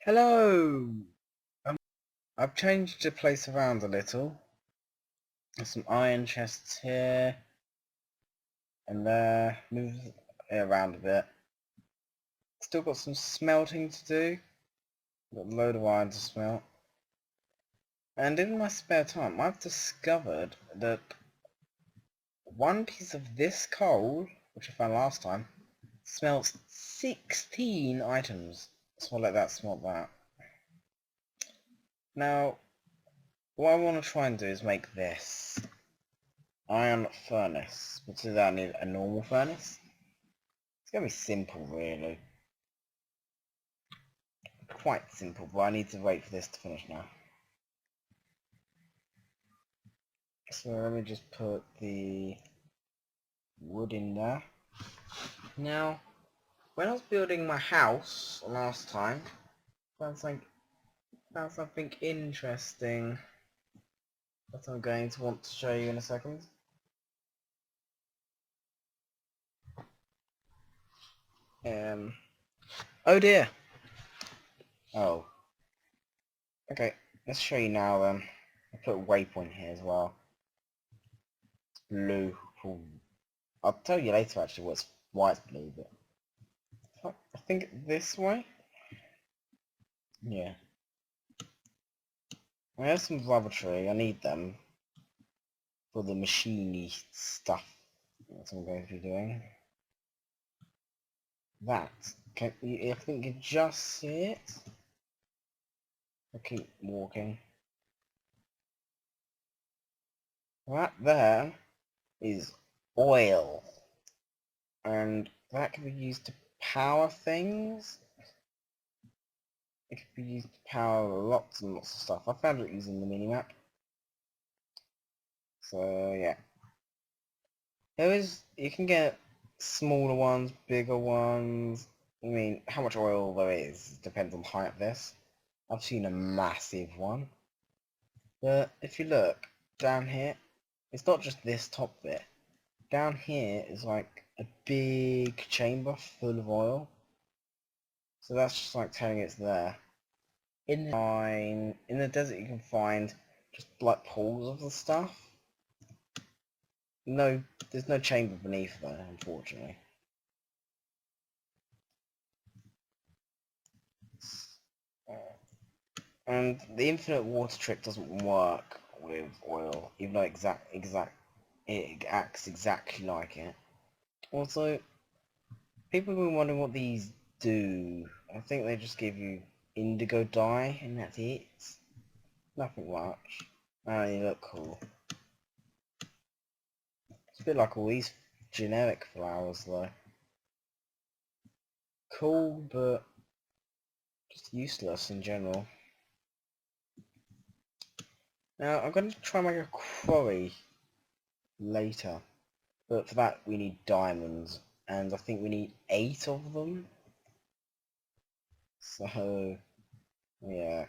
Hello! I've changed the place around a little. There's some iron chests here and there. Move it around a bit. Still got some smelting to do. Got a load of iron to smelt. And in my spare time I've discovered that one piece of this coal, which I found last time, smelts 16 items. So I'll let that smelt that. Now, what I want to try and do is make this iron furnace. But to that I need a normal furnace. It's going to be simple, really. Quite simple, but I need to wait for this to finish now. So let me just put the wood in there. Now, when I was building my house last time, found something interesting that I'm going to want to show you in a second. Oh dear. Oh. Okay, let's show you now then. I put a waypoint here as well. It's blue. Ooh. I'll tell you later actually why it's blue, but I think this way? Yeah. I have some rubber tree, I need them for the machiney stuff that I'm going to be doing. That, I think you can just see it. I keep walking. That there is oil, and that can be used to power things. It could be used to power lots and lots of stuff. I found it using the minimap. So yeah. You can get smaller ones, bigger ones. I mean, how much oil there is depends on the height of this. I've seen a massive one. But if you look down here, it's not just this top bit. Down here is like a big chamber full of oil. So that's just like telling it's there. In the desert you can find just like pools of the stuff. No, there's no chamber beneath there, unfortunately. And the infinite water trick doesn't work with oil, even though it acts exactly like it. Also, people have been wondering what these do. I think they just give you indigo dye, and that's it. Nothing much. And they look cool. It's a bit like all these generic flowers, though. Cool, but just useless in general. Now, I'm going to try and make a quarry later. But for that, we need diamonds. And I think we need 8 of them. So, yeah.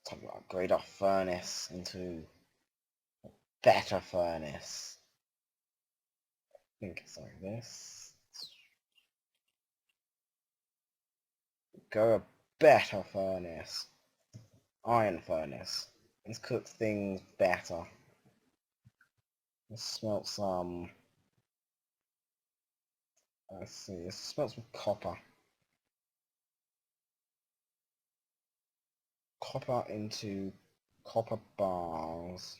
Time to upgrade our furnace into a better furnace. I think it's like this. Go a better furnace. Iron furnace. Let's cook things better. Let's smelt some... Let's see, let's smelt some copper. Copper into copper bars.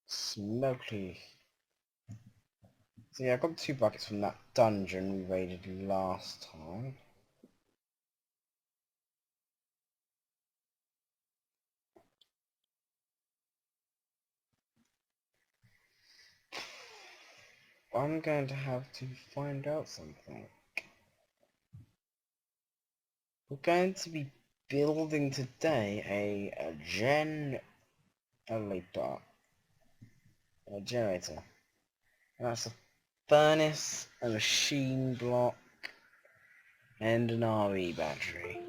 Smoky. So yeah, I got 2 buckets from that dungeon we raided last time. I'm going to have to find out something. We're going to be building today a generator. That's a furnace, a machine block, and an RE battery.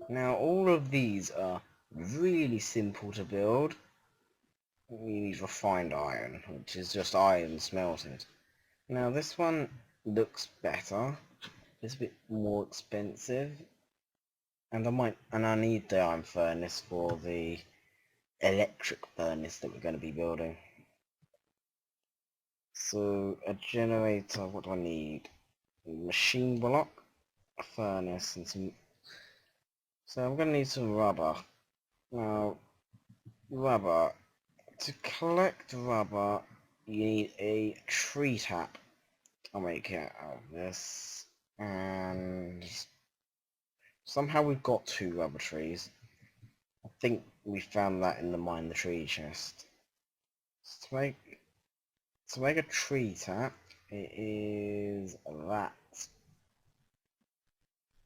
Now all of these are really simple to build. We need refined iron, which is just iron smelted. Now this one looks better. It's a bit more expensive. And I need the iron furnace for the electric furnace that we're going to be building. So a generator, what do I need? A machine block, a furnace, and some... So I'm going to need some rubber. Now, rubber. To collect rubber, you need a tree tap. I'll make it out of this. And somehow we've got 2 rubber trees. I think we found that in the mine the tree chest. So to make a tree tap, it is that.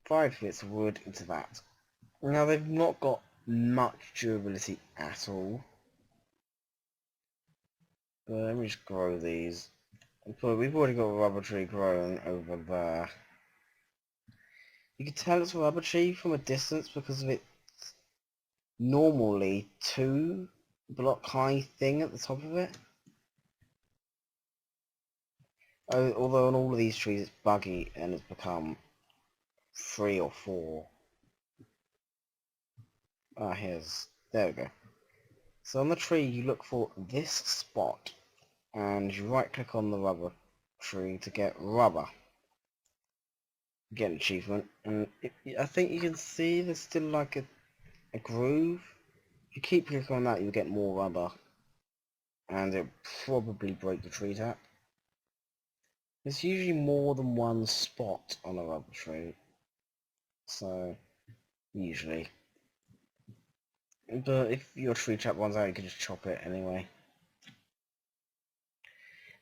5 bits of wood into that. Now they've not got much durability at all. But let me just grow these. But we've already got a rubber tree growing over there. You can tell it's a rubber tree from a distance because of its normally 2 block high thing at the top of it. Although on all of these trees it's buggy and it's become 3 or 4. There we go. So on the tree you look for this spot and you right click on the rubber tree to get rubber. Get an achievement, and I think you can see there's still like a groove. If you keep clicking on that you'll get more rubber and it'll probably break the tree tap. There's usually more than one spot on a rubber tree, so usually. But if your tree tap runs out you can just chop it anyway.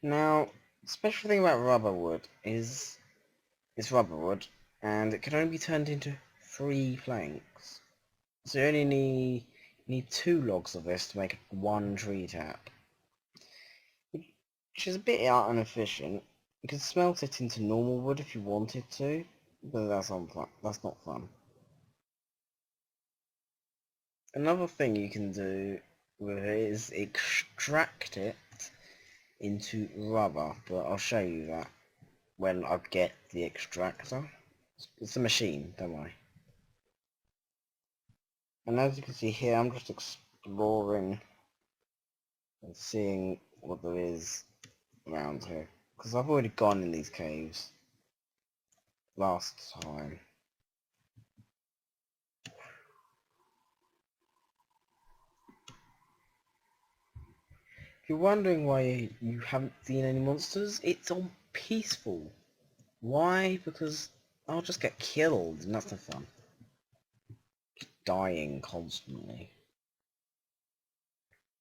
Now, the special thing about rubber wood is it's rubber wood and it can only be turned into 3 planks. So you only need 2 logs of this to make 1 tree tap. Which is a bit inefficient. You could smelt it into normal wood if you wanted to, but that's not fun. Another thing you can do with it is extract it into rubber, but I'll show you that when I get the extractor. It's a machine, don't worry. And as you can see here, I'm just exploring and seeing what there is around here. Because I've already gone in these caves last time. If you're wondering why you haven't seen any monsters, it's on peaceful. Why? Because I'll just get killed and that's no fun. Just dying constantly.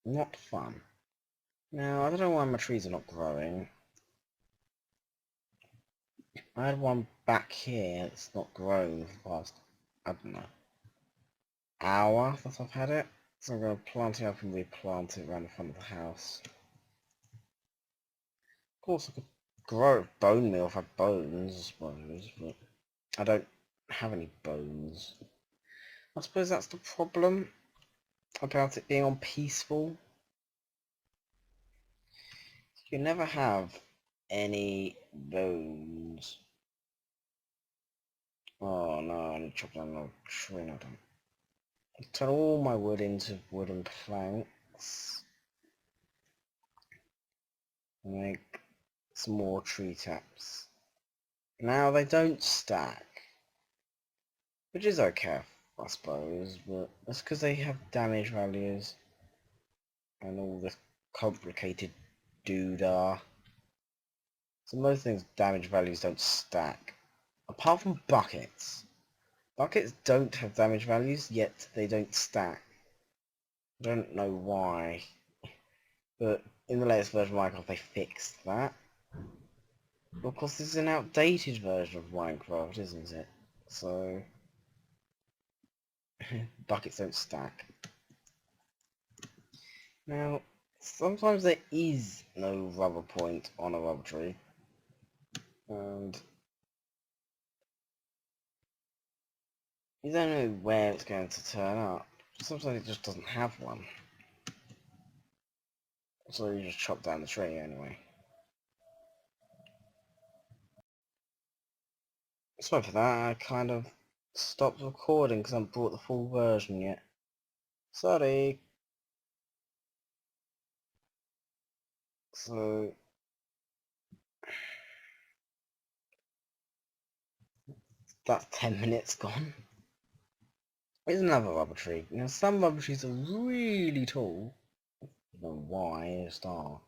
Not fun. Now, I don't know why my trees are not growing. I had one back here that's not grown for the past, I don't know, hour that I've had it. So I'm going to plant it up and replant it around the front of the house. Of course I could grow bone meal if I had bones, I suppose, but I don't have any bones. I suppose that's the problem about it being on peaceful. You never have any bones. Oh no, I need to chop down a tree now. Turn all my wood into wooden planks. Make some more tree taps. Now they don't stack, which is okay, I suppose, but that's because they have damage values and all this complicated doodah. So most things damage values don't stack, apart from buckets. Buckets don't have damage values, yet they don't stack. I don't know why, but in the latest version of Minecraft they fixed that. Of course this is an outdated version of Minecraft, isn't it? So buckets don't stack. Now, sometimes there is no rubber point on a rubber tree, and you don't know where it's going to turn up. Sometimes it just doesn't have one. So you just chop down the tree anyway. Sorry for that, I kind of stopped recording because I haven't brought the full version yet. Sorry. So that's 10 minutes gone. Here's another rubber tree. Now some rubber trees are really tall. I don't know why, just are.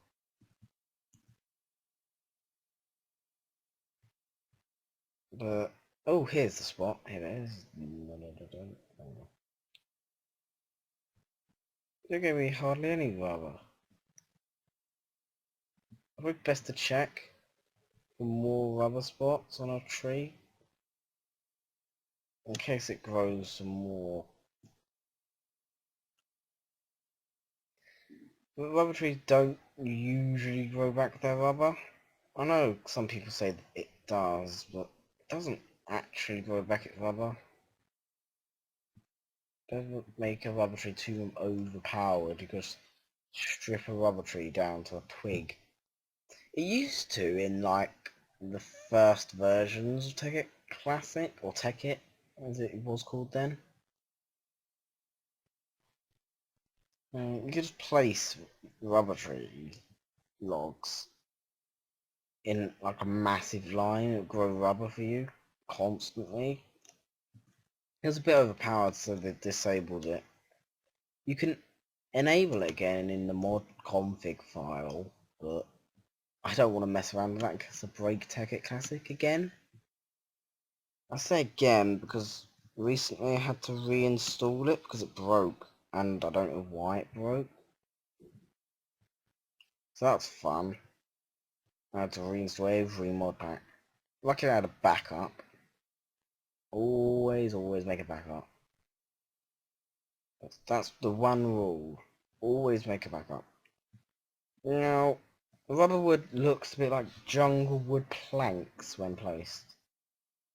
But oh, here's the spot. Here it is. There's gonna be hardly any rubber. Probably best to check for more rubber spots on a tree in case it grows some more. But rubber trees don't usually grow back their rubber. I know some people say that it does, but it doesn't actually grow back its rubber. It doesn't make a rubber tree too overpowered. You just strip a rubber tree down to a twig. It used to in like the first versions of Tekkit Classic, or Tekkit as it was called then. You could just place rubber tree logs in like a massive line. It would grow rubber for you constantly. It was a bit overpowered, so they disabled it. You can enable it again in the mod config file, but I don't want to mess around with that because I break Tekkit Classic again. I say again because recently I had to reinstall it because it broke, and I don't know why it broke. So that's fun. I had to reinstall every mod pack. Luckily I had a backup. Always make a backup. That's the one rule. Always make a backup. Now, rubber wood looks a bit like jungle wood planks when placed.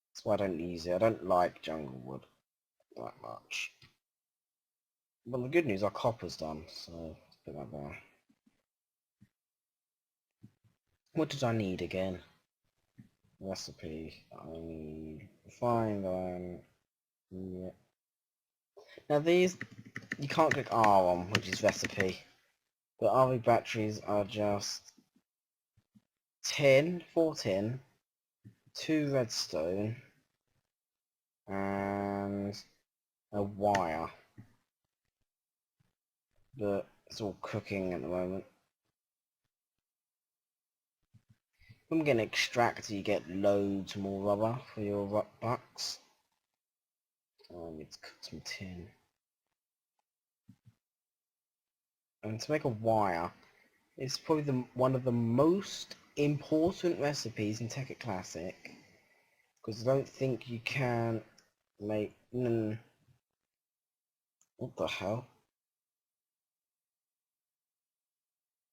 That's why I don't use it. I don't like jungle wood that much. But the good news, our copper's done, so let's put that there. What did I need again? Recipe. I need refined iron. Yeah. Now these, you can't click R on, which is recipe. But RV batteries are just tin, 4 tin, 2 redstone, and a wire. But it's all cooking at the moment. When we get an extractor, you get loads more rubber for your bucks. Oh, I need to cook some tin. And to make a wire, it's probably one of the most important recipes in Tekkit Classic. Because I don't think you can make... what the hell?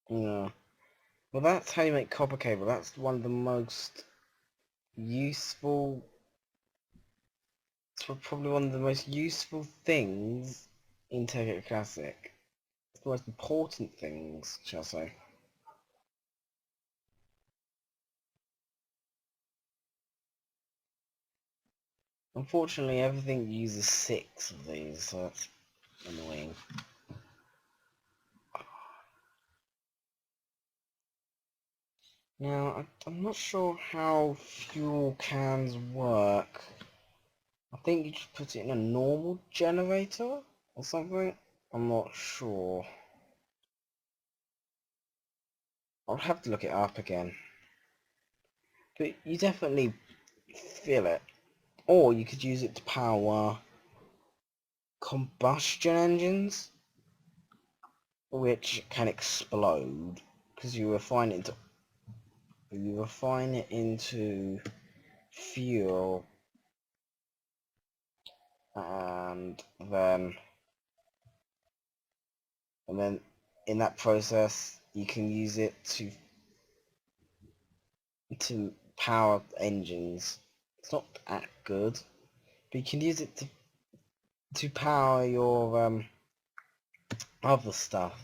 No. Well, that's how you make copper cable. That's one of the most useful... it's probably one of the most useful things in Tekkit Classic. It's the most important things, shall I say. Unfortunately, everything uses 6 of these, so that's annoying. Now, I'm not sure how fuel cans work. I think you just put it in a normal generator or something? I'm not sure. I'll have to look it up again. But you definitely feel it. Or you could use it to power combustion engines, which can explode because you refine it into fuel, and then in that process you can use it to power engines. It's not that good, but you can use it to power your other stuff,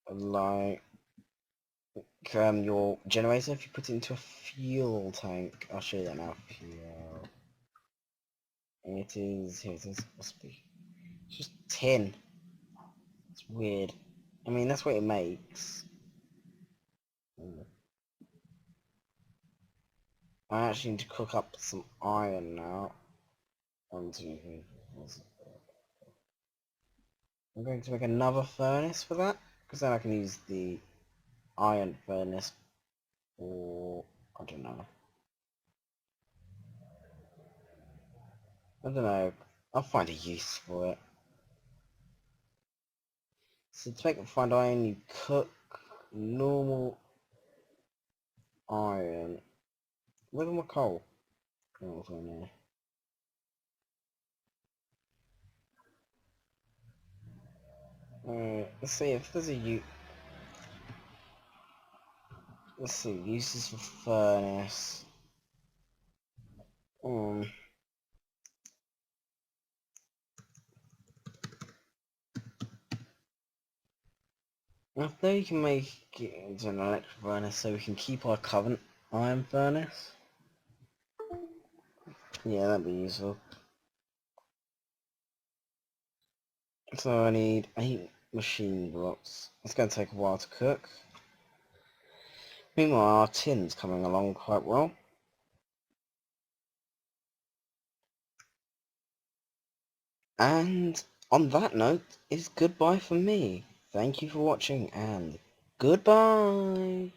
like your generator if you put it into a fuel tank. I'll show you that now. Fuel. It is. Here it is. Must be. It's just tin. It's weird. I mean, that's what it makes. I actually need to cook up some iron now. 1, 2, 3, 4, 5. I'm going to make another furnace for that, because then I can use the iron furnace for, I don't know. I'll find a use for it. So to make refined iron, you cook normal iron. Where's my coal? Oh, it's in there. Let's see if there's a let's see, uses for furnace. I think you can make it into an electric furnace so we can keep our current iron furnace. Yeah, that'd be useful. So I need 8 machine blocks. It's going to take a while to cook. Meanwhile, our tin's coming along quite well. And on that note, it's goodbye from me. Thank you for watching and goodbye.